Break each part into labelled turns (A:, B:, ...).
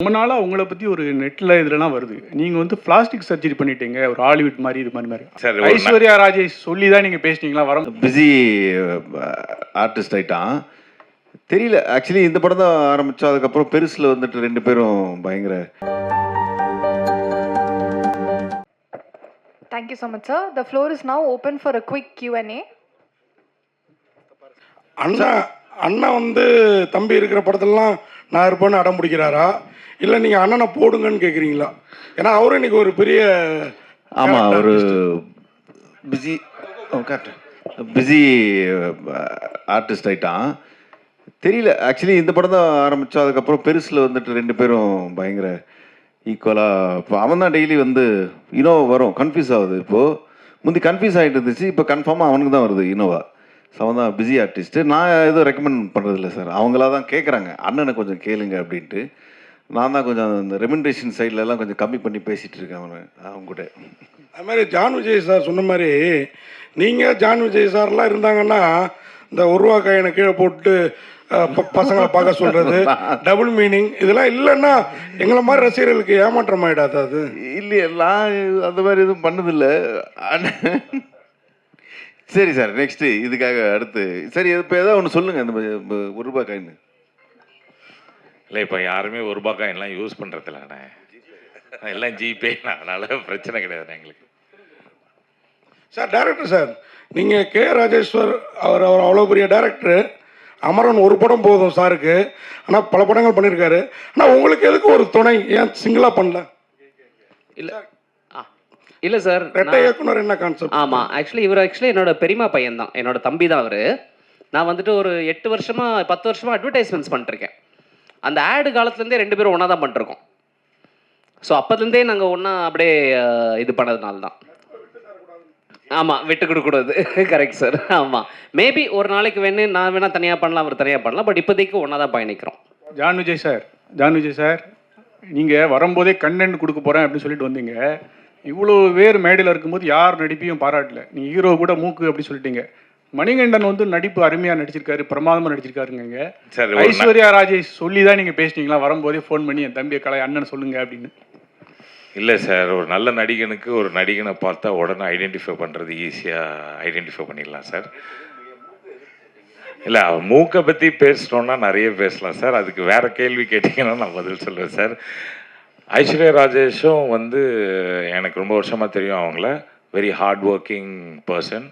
A: ரொம்ப நாளா உங்கள பத்தி ஒரு நெட்ல இதுலலாம் வருது. நீங்க வந்து பிளாஸ்டிக் சர்ஜரி பண்ணிட்டீங்க. ஒரு ஹாலிவுட் மாரி இது மாரி.
B: சரி,
A: ஐஸ்வர்யா ராஜேஷ் சொல்லி தான் நீங்க பேசினீங்களா?
C: பிஸி ஆர்டிஸ்ட் ஆயிட்டான். தெரியல. ஆக்சுவலி இந்த படம் தான் ஆரம்பிச்சோம். அதுக்கப்புறம் பெருசுல வந்துட்டு 2 பேரும் பயங்கர
D: Thank you so much, sir. The floor is now open for a quick Q&A.
E: அண்ணா அண்ணா வந்து தம்பி இருக்கிற படத்துலலாம் நான் இருப்பேன்னு அடம் பிடிக்கிறாரா இல்லை நீங்கள் அண்ணனை போடுங்கன்னு கேட்குறீங்களா? ஏன்னா அவரும் இன்னைக்கு ஒரு பெரிய
C: ஆமாம் ஒரு பிஸி ஆர்டிஸ்ட் ஆயிட்டான். தெரியல. ஆக்சுவலி இந்த படம் தான் ஆரம்பித்தோம். அதுக்கப்புறம் பெருசில் வந்துட்டு 2 பேரும் பயங்கர ஈக்குவலாக. இப்போ அவன் தான் டெய்லி வந்து இனோவா வரும். கன்ஃபியூஸ் ஆகுது. இப்போது முந்தி கன்ஃபியூஸ் ஆகிட்டு இருந்துச்சு. இப்போ கன்ஃபார்மாக அவனுக்கு தான் வருது இனோவா. ஸோ அவன் தான் பிஸி ஆர்டிஸ்ட்டு. நான் எதுவும் ரெக்கமெண்ட் பண்ணுறதில்ல சார். அவங்களா தான் கேட்குறாங்க அண்ணனை கொஞ்சம் கேளுங்க அப்படின்ட்டு. நான் தான் கொஞ்சம் இந்த ரெமின்ரேஷன் சைட்லலாம் கொஞ்சம் கம்மி பண்ணி பேசிகிட்டு இருக்கேன் அவங்க கூட.
E: அது மாதிரி ஜான் விஜய் சார் சொன்ன மாதிரி நீங்கள் ஜான் விஜய் சார்லாம் இருந்தாங்கன்னா இந்த ரூபா காயினை கீழே போட்டு பசங்களை பார்க்க சொல்கிறது டபுள் மீனிங் இதெல்லாம் இல்லைன்னா எங்களை மாதிரி ரசிகர்களுக்கு ஏமாற்றம் ஆகிடாது. அது
C: இல்லையே, நான் அந்த மாதிரி எதுவும் பண்ணதில்லை. சரி சார், நெக்ஸ்ட்டு இதுக்காக அடுத்து சரி இப்போ ஏதாவது ஒன்று சொல்லுங்கள். இந்த ₹1 காயின்
B: இல்லை, இப்போ யாருமே ₹1 காயின்லாம் யூஸ் பண்ணுறதில்லண்ணே. எல்லாம் ஜிபே, அதனால் பிரச்சனை கிடையாது எங்களுக்கு.
E: சார் டேரக்டர் சார், நீங்கள் கே ராஜேஸ்வர் அவர் அவ்வளோ பெரிய டேரக்டரு. அமரன் ஒரு படம் போதும் சாருக்கு, ஆனால் பல படங்கள் பண்ணியிருக்காரு. ஆனால் உங்களுக்கு எதுக்கு ஒரு துணை, ஏன் சிங்கிளாக பண்ணல?
F: இல்லை சார்,
E: ரெட்டை இயக்குனர் என்ன கான்செப்ட்?
F: ஆமாம், ஆக்சுவலி என்னோட பெரியமா பையன் தான், என்னோட தம்பி தான் அவர். நான் வந்துட்டு ஒரு 8 வருஷமாக 10 வருஷமாக அட்வர்டைஸ்மெண்ட்ஸ் பண்ணிருக்கேன். அந்த ஆடு காலத்துலேருந்தே 2 பேரும் ஒன்றா தான் பண்ணிருக்கோம். ஸோ அப்போதுலேருந்தே நாங்கள் ஒன்றா அப்படியே இது பண்ணதுனால தான். ஆமாம், விட்டு கொடுக்கூடாது. Correct sir. ஆமாம், மேபி ஒரு நாளைக்கு நான் வேணால் தனியாக பண்ணலாம், அவர் தனியாக பண்ணலாம். பட் இப்போதைக்கு ஒன்றா தான் பயணிக்கிறோம்.
A: ஜான் விஜய் சார் நீங்கள் வரும்போதே கண்டென்ட் கொடுக்க போகிறேன் அப்படின்னு சொல்லிட்டு வந்தீங்க. இவ்வளோ பேர் மேடையில் இருக்கும்போது யார் நடிப்பையும் பாராட்டல. நீங்கள் ஹீரோ கூட மூக்கு அப்படி சொல்லிட்டீங்க. மணிகண்டன் வந்து நடிப்பு அருமையாக நடிச்சிருக்காரு, பிரமாதமாக நடிச்சிருக்காருங்க. ஐஸ்வர்யா ராஜேஷ் சொல்லி தான் நீங்கள் பேசினீங்களா? வரும்போதே ஃபோன் பண்ணி என் தம்பியை கலை அண்ணன் சொல்லுங்க அப்படின்னு.
B: இல்லை சார், ஒரு நல்ல நடிகனுக்கு ஒரு நடிகனை பார்த்தா உடனே ஐடென்டிஃபை பண்ணுறது ஈஸியாக ஐடென்டிஃபை பண்ணிடலாம் சார். இல்லை, மூக்கை பற்றி பேசிட்டோன்னா நிறைய பேசலாம் சார். அதுக்கு வேறு கேள்வி கேட்டிங்கன்னா நான் பதில் சொல்லுவேன் சார். ஐஸ்வர்யா ராஜேஷும் வந்து எனக்கு ரொம்ப வருஷமாக தெரியும். அவங்கள very hard working person.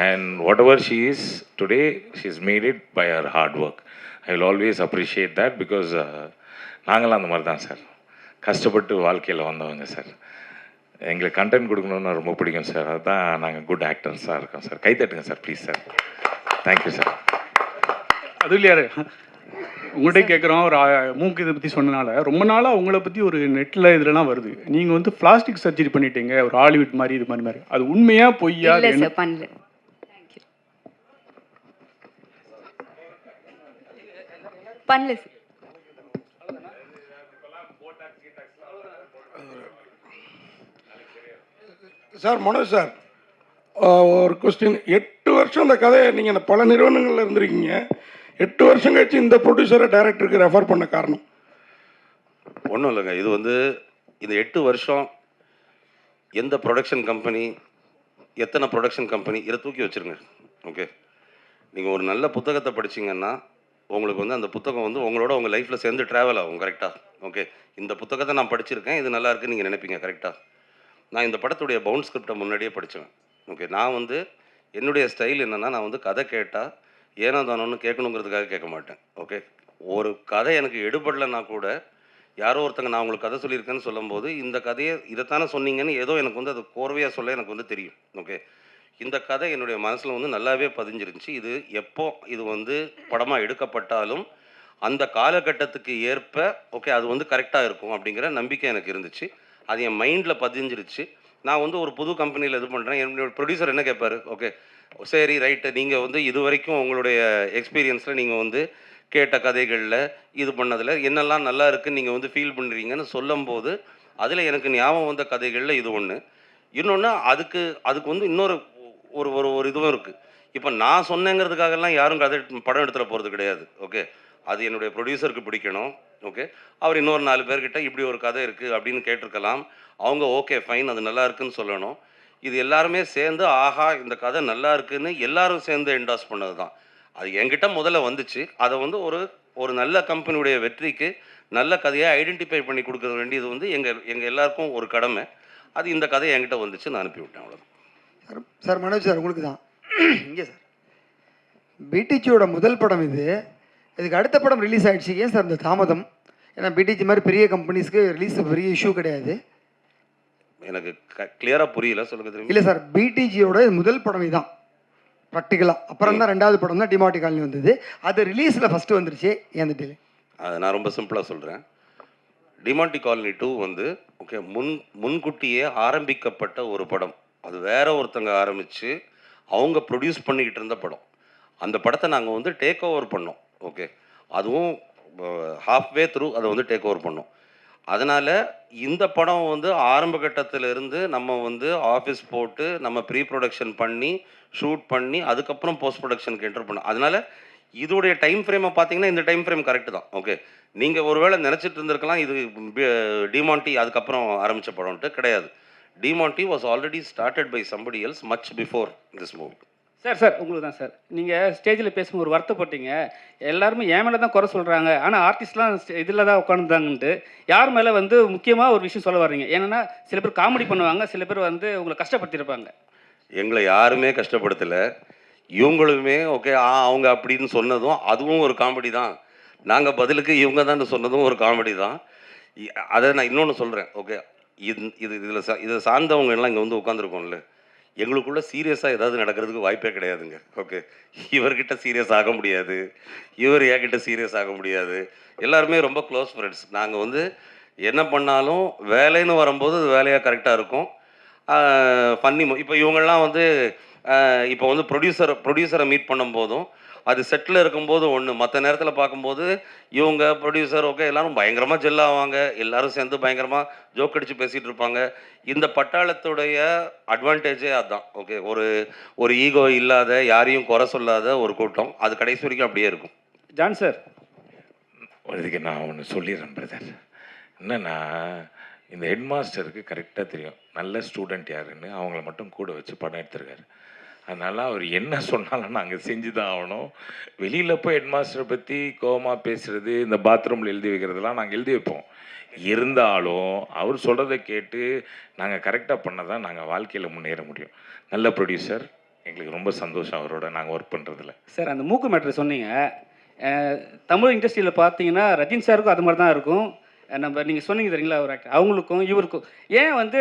B: And whatever she is today, she is made it by her hard work. I will always appreciate that. Because நாங்களாம் அந்த மாதிரி தான் சார், கஷ்டப்பட்டு வாழ்க்கையில் வந்தவங்க சார். எங்களுக்கு கண்டென்ட் கொடுக்கணுன்னு ரொம்ப பிடிக்கும் சார். அதுதான் நாங்கள் குட் ஆக்டர்ஸாக இருக்கோம் சார். கைத்தட்டுங்க sir please sir. Thank you sir.
A: அது இல்லையாரு உங்கள்கிட்ட கேட்குறோம். ஒரு மூக்கு இதை பற்றி சொன்னனால ரொம்ப நாளாக உங்களை பற்றி ஒரு நெட்டில் இதுலலாம் வருது. நீங்கள் வந்து பிளாஸ்டிக் சர்ஜரி பண்ணிட்டீங்க. ஒரு ஹாலிவுட் மாதிரி இது மாதிரி. அது உண்மையா பொய்யா?
D: பண்ணல. பண்ணல
E: சார். மனோஜ் சார், ஒரு கொஸ்டின். 8 வருஷம் அந்த கதையை நீங்கள் பல நிறுவனங்களில் இருந்திருக்கீங்க. 8 வருஷம் கழிச்சு இந்த ப்ரொடியூசரை டைரக்டருக்கு ரெஃபர் பண்ண காரணம்?
G: ஒன்றும் இல்லைங்க. இது வந்து இந்த 8 வருஷம் எந்த ப்ரொடக்ஷன் கம்பெனி, எத்தனை ப்ரொடக்ஷன் கம்பெனி, இதை தூக்கி வச்சுருங்க. ஓகே, நீங்கள் ஒரு நல்ல புத்தகத்தை படிச்சிங்கன்னா உங்களுக்கு வந்து அந்த புத்தகம் வந்து உங்களோட உங்கள் லைஃப்பில் சேர்ந்து ட்ராவல் ஆகும். கரெக்டாக? ஓகே, இந்த புத்தகத்தை நான் படிச்சிருக்கேன், இது நல்லா இருக்குன்னு நீங்கள் நினைப்பீங்க. கரெக்டாக? நான் இந்த படத்துடைய பவுண்ட் ஸ்கிரிப்டை முன்னாடியே படித்தேன். ஓகே, நான் வந்து என்னுடைய ஸ்டைல் என்னென்னா, நான் வந்து கதை கேட்டால் ஏனோ தானோன்னு கேட்கணுங்கிறதுக்காக கேட்க மாட்டேன். ஓகே, ஒரு கதை எனக்கு எடுபடலைன்னா கூட யாரோ ஒருத்தங்க நான் உங்களுக்கு கதை சொல்லியிருக்கேன்னு சொல்லும்போது இந்த கதையை இதைத்தானே சொன்னீங்கன்னு ஏதோ எனக்கு வந்து அது கோர்வையாக சொல்ல எனக்கு வந்து தெரியும். ஓகே, இந்த கதை என்னுடைய மனசில் வந்து நல்லாவே பதிஞ்சிருந்துச்சு. இது எப்போ இது வந்து படமாக எடுக்கப்பட்டாலும் அந்த காலகட்டத்துக்கு ஏற்ப ஓகே அது வந்து கரெக்டாக இருக்கும் அப்படிங்கிற நம்பிக்கை எனக்கு இருந்துச்சு. அது என் மைண்டில் பதிஞ்சிருச்சு. நான் வந்து ஒரு புது கம்பெனியில் இது பண்ணுறேன். என்னுடைய ப்ரொடியூசர் என்ன கேட்பார், ஓகே சரி ரைட்டு, நீங்கள் வந்து இது வரைக்கும் உங்களுடைய எக்ஸ்பீரியன்ஸில் நீங்கள் வந்து கேட்ட கதைகளில் இது பண்ணதில் என்னெல்லாம் நல்லா இருக்குன்னு நீங்கள் வந்து ஃபீல் பண்ணுறீங்கன்னு சொல்லும்போது அதில் எனக்கு ஞாபகம் வந்த கதைகளில் இது ஒன்று. இன்னொன்று அதுக்கு வந்து இன்னொரு ஒரு ஒரு இதுவும் இருக்குது. இப்போ நான் சொன்னேங்கிறதுக்காகலாம் யாரும் கதை படம் எடுத்துகிற போகிறது கிடையாது. ஓகே, அது என்னுடைய ப்ரொடியூசருக்கு பிடிக்கணும், ஓகே, அவர் இன்னொரு 4 பேர்கிட்ட இப்படி ஒரு கதை இருக்குது அப்படின்னு கேட்டிருக்கலாம். அவங்க ஓகே ஃபைன், அது நல்லா இருக்குன்னு சொல்லணும். இது எல்லாருமே சேர்ந்து ஆஹா இந்த கதை நல்லா இருக்குன்னு எல்லாரும் சேர்ந்து என்டாஸ் பண்ணது தான். அது என்கிட்ட முதல்ல வந்துச்சு. அதை வந்து ஒரு நல்ல கம்பெனியுடைய வெற்றிக்கு நல்ல கதையை ஐடென்டிஃபை பண்ணி கொடுக்க வேண்டியது வந்து எங்கள் எல்லாருக்கும் ஒரு கடமை. அது இந்த கதை என்கிட்ட வந்துச்சு, நான் அனுப்பிவிட்டேன், அவ்வளோதான்.
H: சார் சார் மனோஜ் சார் உங்களுக்கு தான் இங்கே சார் பிடிஜியோட முதல் படம் இது. இதுக்கு அடுத்த படம் ரிலீஸ் ஆகிடுச்சு, ஏன் சார் இந்த தாமதம்? ஏன்னா பிடிஜி மாதிரி பெரிய கம்பெனிஸ்க்கு ரிலீஸ் பெரிய இஷ்யூ கிடையாது.
G: எனக்கு கிளியராக புரியல, சொல்லுங்க தெரியும்.
H: இல்லை சார், பிடிஜியோட முதல் படம் இதுதான் ப்ராக்டிக்கலாக. அப்புறம் தான் ரெண்டாவது படம் தான் டிமார்டி காலனி வந்தது. அது ரிலீஸில் ஃபஸ்ட்டு வந்துருச்சு, ஏன் அந்த டிலே?
G: அதை நான் ரொம்ப சிம்பிளாக சொல்கிறேன். டிமாண்டி காலனி 2 வந்து ஓகே முன்கூட்டியே ஆரம்பிக்கப்பட்ட ஒரு படம். அது வேற ஒருத்தங்க ஆரம்பித்து அவங்க ப்ரொடியூஸ் பண்ணிக்கிட்டு இருந்த படம். அந்த படத்தை நாங்கள் வந்து டேக் ஓவர் பண்ணோம். ஓகே, அதுவும் ஹாஃப்வே த்ரூ அதை வந்து டேக் ஓவர் பண்ணோம். அதனால் இந்த படம் வந்து ஆரம்ப கட்டத்திலிருந்து நம்ம வந்து ஆஃபீஸ் போட்டு நம்ம ப்ரீ ப்ரொடக்ஷன் பண்ணி ஷூட் பண்ணி அதுக்கப்புறம் போஸ்ட் ப்ரொடக்ஷனுக்கு என்டர் பண்ணோம். அதனால் இதோடைய டைம் ஃப்ரேமை பார்த்தீங்கன்னா இந்த டைம் ஃப்ரேம் கரெக்டு தான். ஓகே, நீங்கள் ஒருவேளை நினச்சிட்டு இருந்திருக்கலாம் இது டிமாண்டி அதுக்கப்புறம் ஆரம்பித்த படம்ட்டு. கிடையாது. Demonte was already started by somebody else much before this movie.
I: Sir உங்களுக்கு தான் சார். நீங்கள் ஸ்டேஜில் பேசும்போது ஒரு வருத்தப்பட்டீங்க, எல்லாருமே என் மேலே தான் குறை சொல்கிறாங்க, ஆனால் ஆர்டிஸ்ட்லாம் இதில் தான் உட்காந்துதாங்கன்ட்டு. யார் மேலே வந்து முக்கியமாக ஒரு விஷயம் சொல்ல வர்றீங்க? ஏன்னா சில பேர் காமெடி பண்ணுவாங்க, சில பேர் வந்து உங்களை கஷ்டப்படுத்தியிருப்பாங்க.
G: எங்களை யாருமே கஷ்டப்படுத்தலை. இவங்களுமே ஓகே அவங்க அப்படின்னு சொன்னதும் அதுவும் ஒரு காமெடி தான். நாங்கள் பதிலுக்கு இவங்க தான் சொன்னதும் ஒரு காமெடி தான். அதை நான் இன்னொன்று சொல்கிறேன். ஓகே, இதில் சார்ந்தவங்க எல்லாம் இங்கே வந்து உட்காந்துருக்கோம்ல, எங்களுக்குள்ள சீரியஸாக ஏதாவது நடக்கிறதுக்கு வாய்ப்பே கிடையாதுங்க. ஓகே, இவர்கிட்ட சீரியஸ் ஆக முடியாது, இவர் என்கிட்ட சீரியஸ் ஆக முடியாது. எல்லாருமே ரொம்ப க்ளோஸ் ஃப்ரெண்ட்ஸ். நாங்கள் வந்து என்ன பண்ணாலும் வேலைன்னு வரும்போது அது வேலையாக கரெக்டாக இருக்கும். ஃபன்னி இப்போ இவங்கெல்லாம் வந்து இப்போ வந்து ப்ரொடியூசரை மீட் பண்ணும்போதும் அது செட்டில் இருக்கும்போது ஒன்று, மற்ற நேரத்தில் பார்க்கும்போது இவங்க ப்ரொடியூசர் ஓகே எல்லாரும் பயங்கரமாக ஜெல்லாவாங்க, எல்லாரும் சேர்ந்து பயங்கரமாக ஜோக் அடித்து பேசிகிட்டு இருப்பாங்க. இந்த பட்டாளத்துடைய அட்வான்டேஜே அதுதான். ஓகே, ஒரு ஈகோ இல்லாத யாரையும் குறை சொல்லாத ஒரு கூட்டம். அது கடைசி வரைக்கும் அப்படியே இருக்கும்.
I: ஜான் சார்,
B: இதுக்கு நான் ஒன்று சொல்லிடுறேன் பிரதர். என்னன்னா இந்த ஹெட் மாஸ்டருக்கு கரெக்டாக தெரியும் நல்ல ஸ்டூடெண்ட் யாருன்னு. அவங்கள மட்டும் கூட வச்சு படம் எடுத்திருக்காரு. அதனால் அவர் என்ன சொன்னாலும் நாங்கள் செஞ்சு தான் ஆகணும். வெளியில் போய் ஹெட் மாஸ்டரை பற்றி கோவமாக பேசுகிறது, இந்த பாத்ரூமில் எழுதி வைக்கிறதெல்லாம் நாங்கள் எழுதி வைப்போம். இருந்தாலும் அவர் சொல்கிறத கேட்டு நாங்கள் கரெக்டாக பண்ண தான் நாங்கள் வாழ்க்கையில் முன்னேற முடியும். நல்ல ப்ரொடியூசர், எங்களுக்கு ரொம்ப சந்தோஷம் அவரோட நாங்கள் ஒர்க் பண்ணுறதில்ல.
I: சார் அந்த மூக்கு மேட்ரு சொன்னீங்க. தமிழ் இண்டஸ்ட்ரியில் பார்த்தீங்கன்னா ரஜினி சாருக்கும் அது மாதிரி தான் இருக்கும். நம்ம நீங்கள் சொன்னீங்க தெரியுங்களா, ஒரு ஆக்டர் அவங்களுக்கும் இவருக்கும். ஏன் வந்து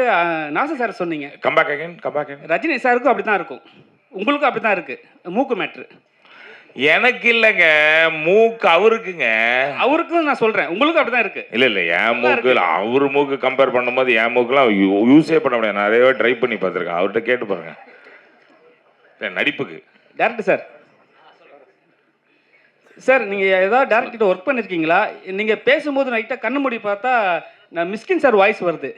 I: நாசர் சார் சொன்னீங்க?
B: Comeback again.
I: ரஜினி சாருக்கும் அப்படி தான் இருக்கும், உங்களுக்கும் அப்படி தான் இருக்குது மூக்கு மேட்ரு.
B: எனக்கு இல்லைங்க, மூக்கு அவருக்குங்க.
I: அவருக்கும் நான் சொல்கிறேன், உங்களுக்கும் அப்படி தான் இருக்குது.
B: இல்லை என் மூக்கு அவர் மூக்கு கம்பேர் பண்ணும்போது என் மூக்குலாம் யூஸே பண்ண முடியாது. நிறையவே ட்ரை பண்ணி பார்த்துருக்கேன். அவர்கிட்ட கேட்டு பாருங்க நடிப்புக்கு.
I: டேரக்டர் சார், சார் நீங்கள் ஏதாவது டேரக்டர்கிட்ட ஒர்க் பண்ணியிருக்கீங்களா? நீங்கள் பேசும்போது நைட்டாக கண்ணு மூடி பார்த்தா நான் மிஸ்கின் சார் வாய்ஸ் வருது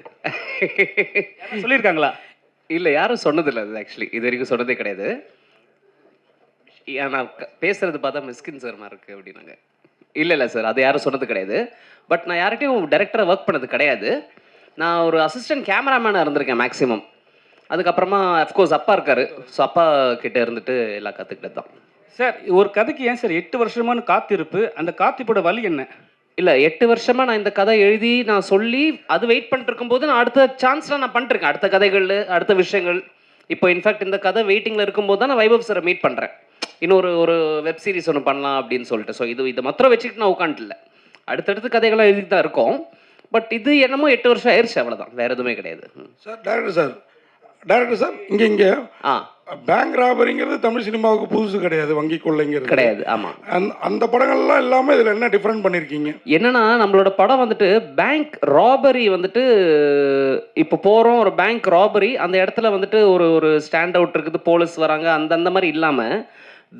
I: சொல்லியிருக்காங்களா?
F: இல்லை, யாரும் சொன்னதில்லை. அது ஆக்சுவலி இது வரைக்கும் சொன்னதே கிடையாது. நான் பேசுறது பார்த்தா மிஸ்கின் சார் மாதிரி இருக்குது அப்படின்னாங்க. இல்லை சார், அது யாரும் சொன்னது கிடையாது. பட் நான் யார்கிட்டையும் டைரக்டராக ஒர்க் பண்ணது கிடையாது. நான் ஒரு அசிஸ்டன்ட் கேமராமேனாக இருந்திருக்கேன் மேக்ஸிமம். அதுக்கப்புறமா அஃப்கோர்ஸ் அப்பா இருக்கார். ஸோ அப்பா கிட்ட இருந்துட்டு எல்லாம் கற்றுக்கிட்டது தான்.
I: சார் ஒரு கதைக்கு ஏன் சார் 8 வருஷமான காத்திருப்பு? அந்த காத்திருப்போட வழி என்ன?
F: இல்லை 8 வருஷமாக நான் இந்த கதை எழுதி நான் சொல்லி அது வெயிட் பண்ணிட்டு இருக்கும்போது நான் அடுத்த சான்ஸ்லாம் நான் பண்ணிருக்கேன். அடுத்த கதைகள், அடுத்த விஷயங்கள். இப்போ இன்ஃபேக்ட் இந்த கதை வெயிட்டிங்கில் இருக்கும்போது தான் நான் வைபவ் சாரை மீட் பண்ணுறேன். இன்னொரு வெப் சீரிஸ் ஒன்று பண்ணலாம் அப்படின்னு சொல்லிட்டு. ஸோ இதை மாத்திரம் வச்சுக்கிட்டு நான் உட்காந்துல அடுத்தடுத்து கதைகள்லாம் எழுதி தான் இருக்கோம். பட் இது என்னமோ 8 வருஷம் ஆயிடுச்சு, அவ்வளோதான், வேறு எதுவுமே கிடையாது.
E: சார் டேரக்டர் சார் இங்கே பேங்க் ராபரிங்கிறது தமிழ் சினிமாவுக்கு புதுசு கிடையாது, வங்கி கொள்ளைங்கிறது
F: கிடையாது. ஆமாம்,
E: அந்த படங்கள்லாம் இல்லாமல் இதில் என்ன டிஃப்ரெண்ட் பண்ணியிருக்கீங்க?
F: என்னன்னா நம்மளோட படம் வந்துட்டு பேங்க் ராபரி வந்துட்டு இப்போ போகிறோம் ஒரு பேங்க் ராபரி, அந்த இடத்துல வந்துட்டு ஒரு ஸ்டாண்ட் அவுட் இருக்குது, போலீஸ் வராங்க, அந்த மாதிரி இல்லாமல்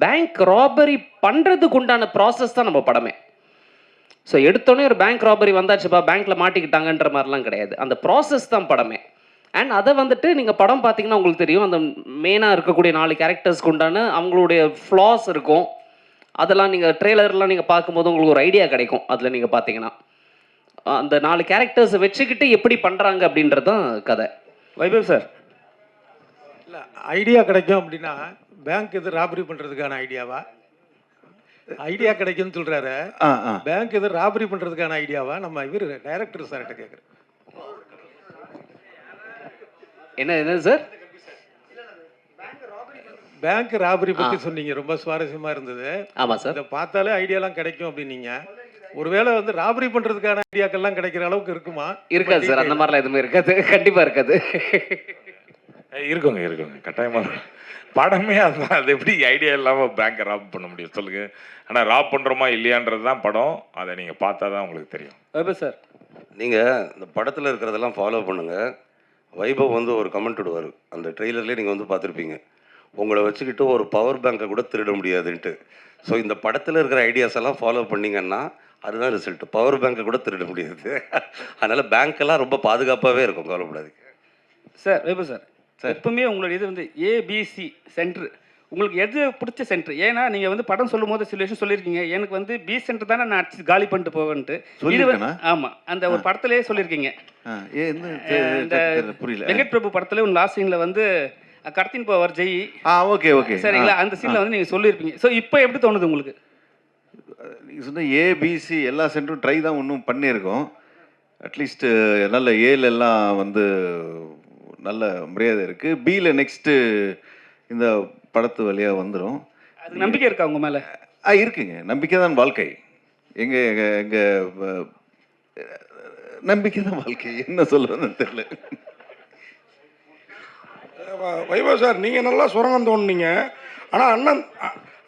F: பேங்க் ராபரி பண்ணுறதுக்கு உண்டான ப்ராசஸ் தான் நம்ம படமே. ஸோ எடுத்தோடனே ஒரு பேங்க் ராபரி வந்தாச்சுப்பா பேங்க்கில் மாட்டிக்கிட்டாங்கன்ற மாதிரிலாம் கிடையாது. அந்த ப்ராசஸ் தான் படமே. அண்ட் அதை வந்துட்டு நீங்கள் படம் பார்த்தீங்கன்னா உங்களுக்கு தெரியும், அந்த மெயினாக இருக்கக்கூடிய 4 கேரக்டர்ஸ்க்கு உண்டான அவங்களுடைய ஃப்ளாஸ் இருக்கும். அதெல்லாம் நீங்கள் ட்ரெய்லர்லாம் நீங்கள் பார்க்கும்போது உங்களுக்கு ஒரு ஐடியா கிடைக்கும் அதில் நீங்கள் பார்த்தீங்கன்னா. அந்த 4 கேரக்டர்ஸை வச்சுக்கிட்டு எப்படி பண்ணுறாங்க அப்படின்றது தான் கதை.
I: வைபவ் சார்.
J: இல்லை, ஐடியா கிடைக்கும் அப்படின்னா பேங்க் இது ராபரி பண்ணுறதுக்கான ஐடியாவா? ஐடியா கிடைக்கும்னு சொல்கிறாரு. பேங்க் இது ராபரி பண்ணுறதுக்கான ஐடியாவா? நம்ம இவர் டைரக்டர் சார்கிட்ட கேட்குறேன்.
F: என்ன சார்?
J: பேங்க் ராபரி பற்றி சொன்னீங்க, ரொம்ப சுவாரஸ்யமாக இருந்தது.
F: ஆமாம் சார்.
J: இதை பார்த்தாலே ஐடியாலாம் கிடைக்கும் அப்படின்னீங்க. ஒருவேளை வந்து ராபரி பண்ணுறதுக்கான ஐடியாக்கள்லாம் கிடைக்கிற அளவுக்கு இருக்குமா?
F: இருக்காது சார், அந்த மாதிரிலாம் எதுவுமே இருக்காது. கண்டிப்பாக இருக்காது.
B: இருக்குங்க கட்டாயமாக இருக்கும். படமே அதுதான். அது எப்படி ஐடியா இல்லாமல் பேங்க்கை ராப் பண்ண முடியும் சொல்லுங்கள். ஆனால் ராப் பண்ணுறோமா இல்லையான்றது தான் படம். அதை நீங்கள் பார்த்தா தான் உங்களுக்கு தெரியும்.
I: வைபவ் சார்,
G: நீங்கள் இந்த படத்தில் இருக்கிறதெல்லாம் ஃபாலோ பண்ணுங்கள். வைபவ் வந்து ஒரு கமெண்ட் விடுவார், அந்த ட்ரெய்லர்லேயே நீங்கள் வந்து பார்த்துருப்பீங்க. உங்களை வச்சுக்கிட்டு ஒரு பவர் பேங்கை கூட திருட முடியாதுன்ட்டு. ஸோ இந்த படத்தில் இருக்கிற ஐடியாஸ் எல்லாம் ஃபாலோ பண்ணிங்கன்னா அதுதான் ரிசல்ட். பவர் பேங்கை கூட திருட முடியாது. அதனால் பேங்க்கெல்லாம் ரொம்ப பாதுகாப்பாகவே இருக்கும், கவலைப்படாதீங்க.
I: சார் வைபவ் சார், எப்பவுமே உங்களோட இது வந்து ஏபிசி சென்ட்ரு, உங்களுக்கு எது பிடிச்ச சென்ட்ரு? ஏன்னா நீங்கள் வந்து படம் சொல்லும் போது சில விஷயம் சொல்லியிருக்கீங்க, எனக்கு வந்து பி சென்டர் தானே நான் அடிச்சு காலி பண்ணிட்டு போவேன்ட்டு. இது ஆமாம், அந்த ஒரு படத்துலேயே சொல்லியிருக்கீங்க. இந்த வெங்கட் பிரபு படத்துல ஒரு லாஸ்ட் சீனில் வந்து கடத்தின் போவார் ஜெய்.
C: ஓகே
I: சரிங்களா, அந்த சீனில் வந்து நீங்கள் சொல்லியிருப்பீங்க. ஸோ இப்போ எப்படி தோணுது உங்களுக்கு?
C: நீங்கள் சொன்ன ஏபிசி எல்லா சென்டரும் ட்ரை தான் இன்னும் பண்ணியிருக்கோம். அட்லீஸ்ட்டு நல்ல ஏலெல்லாம் வந்து நல்ல மரியாதை இருக்குது. பியில் நெக்ஸ்ட்டு இந்த படத்து வழியாக வந்துடும்.
I: அது நம்பிக்கை இருக்கா உங்கள் மேலே?
C: இருக்குங்க, நம்பிக்கை தான் வாழ்க்கை. எங்கள் நம்பிக்கை தான் வாழ்க்கை, என்ன சொல்கிறதுன்னு தெரியல.
E: வைபவ் சார், நீங்கள் நல்லா சுரங்கம் தோணுனீங்க. ஆனால்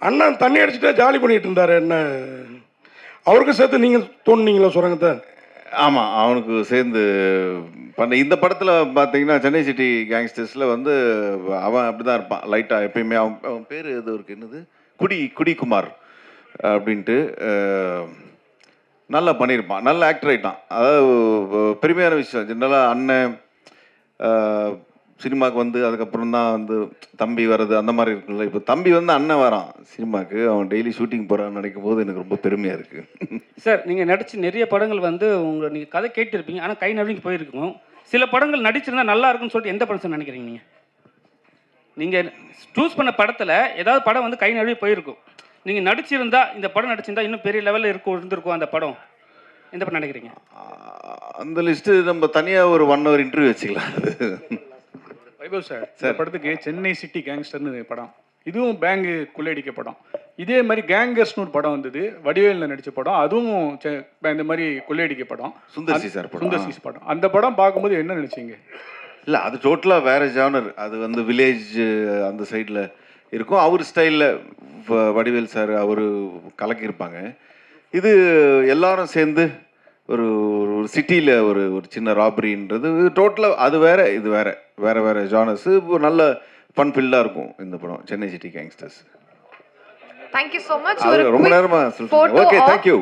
E: அண்ணன் தண்ணி அடிச்சுட்டே ஜாலி பண்ணிட்டு இருந்தார். என்ன அவருக்கு சேர்த்து நீங்கள் தோணுனீங்களா சுரங்கத்தை?
C: ஆமாம், அவனுக்கு சேர்ந்து பண்ண இந்த படத்தில் பார்த்தீங்கன்னா சென்னை சிட்டி கேங்ஸ்டர்ஸில் வந்து அவன் அப்படி தான் இருப்பான் லைட்டாக எப்பயுமே. அவன் பேர் எது இருக்கு, என்னது, குடிக்குமார் அப்படின்ட்டு நல்லா பண்ணியிருப்பான், நல்ல ஆக்டர் ஆகிட்டான். அதாவது பெருமையான விஷயம். ஜென்ரலாக அண்ணன் சினிமாவுக்கு வந்து அதுக்கப்புறம் தான் வந்து தம்பி வர்றது அந்த மாதிரி இருக்குல்ல. இப்போ தம்பி வந்து அண்ணன் வரான் சினிமாவுக்கு, அவன் டெய்லி ஷூட்டிங் போகிறான்னு நினைக்கும் போது எனக்கு ரொம்ப பெருமையாக இருக்குது.
I: சார், நீங்கள் நடித்து நிறைய படங்கள் வந்து நீங்கள் கதை கேட்டிருப்பீங்க, ஆனால் கை நடுங்கி போயிருக்கும். சில படங்கள் நடிச்சிருந்தா நல்லா இருக்குன்னு சொல்லிட்டு எந்த படம் சார் நினைக்கிறீங்க? நீங்கள் சூஸ் பண்ண படத்தில் ஏதாவது படம் வந்து கை நழுவி போயிருக்கும், நீங்கள் நடிச்சிருந்தா இந்த படம் நடிச்சிருந்தா இன்னும் பெரிய லெவலில் இருந்திருக்கும் அந்த படம், எந்த படம் நினைக்கிறீங்க?
C: அந்த லிஸ்ட்டு நம்ம தனியாக ஒரு 1 hour இன்டர்வியூ வச்சுக்கலாம்.
A: வைபவ் சார், இந்த படத்துக்கு சென்னை சிட்டி கேங்ஸ்டர்னு படம், இதுவும் பேங்கு கொள்ளையடிக்க படம். இதே மாதிரி கேங்கர்ஸ்னு ஒரு படம் வந்தது, வடிவேலில் நடித்த படம், அதுவும் இந்த மாதிரி கொள்ளையடிக்க படம்.
C: சுந்தர்சி சார்
A: படம். அந்த படம் பார்க்கும்போது என்ன நினச்சிங்க?
C: இல்லை, அது டோட்டலாக வேறு ஜானர். அது வந்து வில்லேஜ் அந்த சைடில் இருக்கும். அவர் ஸ்டைலில் வடிவேல் சார் அவர் கலக்கியிருப்பாங்க. இது எல்லாரும் சேர்ந்து ஒரு சிட்டியில் ஒரு சின்ன ராபரின்றது டோட்டலாக அது வேறு, இது வேறு ஜானர்ஸ். நல்ல ஃபன் ஃபில்லாக இருக்கும் இந்த படம் Chennai city gangsters.
D: Thank you so much.
C: ரொம்ப நேரமாக சொல்லுங்கள். Okay, thank you.